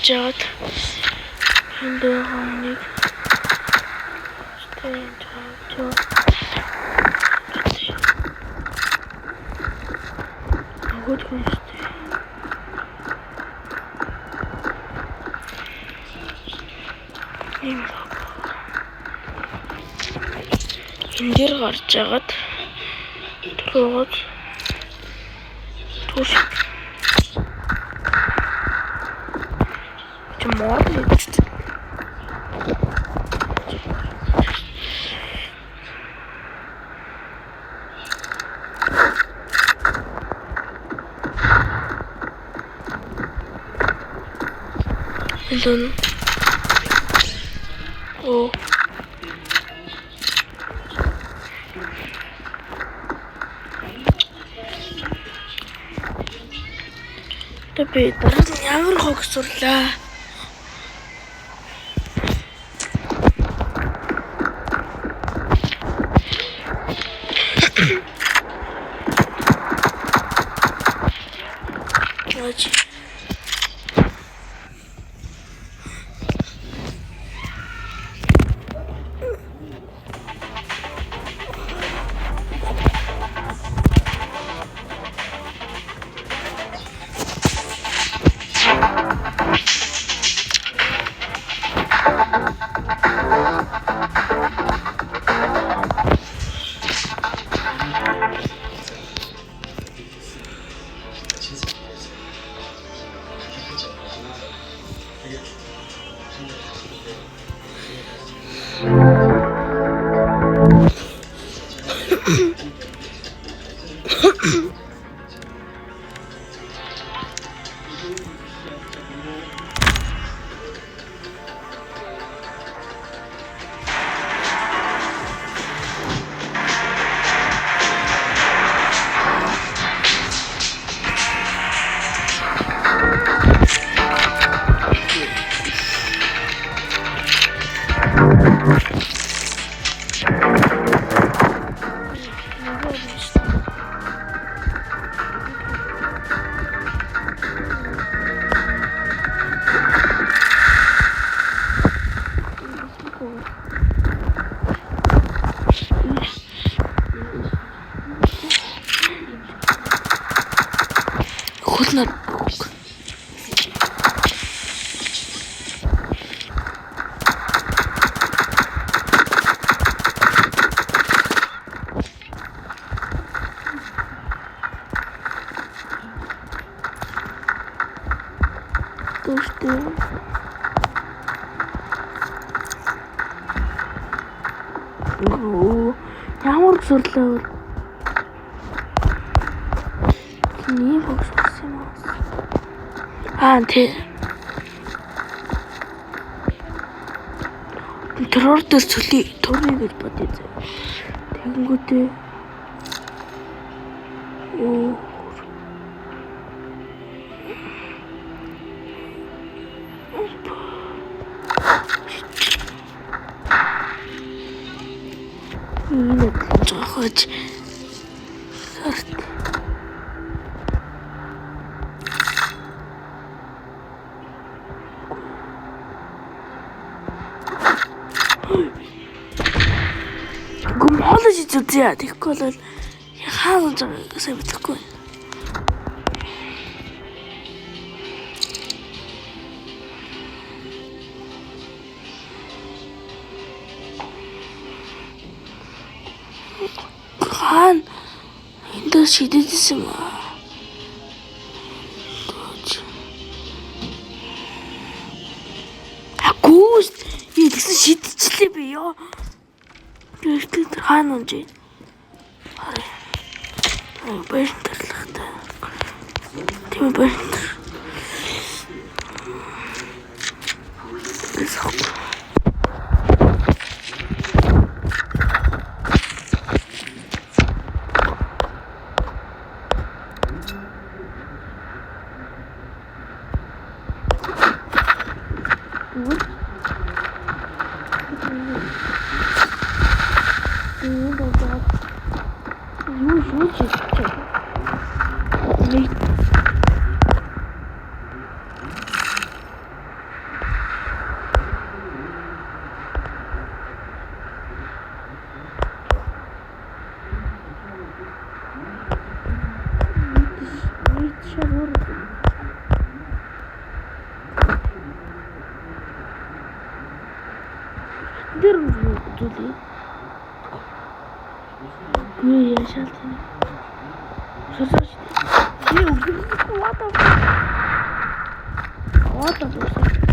жаад энэ хааныг тэнд авч өгөөд хүнстэй. Энэ дээр гарч яагаад тургууд туш чамаар нэгт Then oh tapi darаад ямар хогсурлаа. Ямар зөвлөө ийм хогссон юм аа тий террор дээр цөлий төрний гэж бодъё тэгэнгүүтээ Хоть гомолж үзье тэгэхгүй бол хаалж байгаа сайн мэдэхгүй. Энд шидэжсэн юм аа. Агуус тэгсэн шидчихлээ би ёо. Тэрт хаана унж байна? Баяр тарлахтай. Тийм баяр. Дээр нь үзүүлээ. Гүй яшаал тийм. Сосож. Юу what the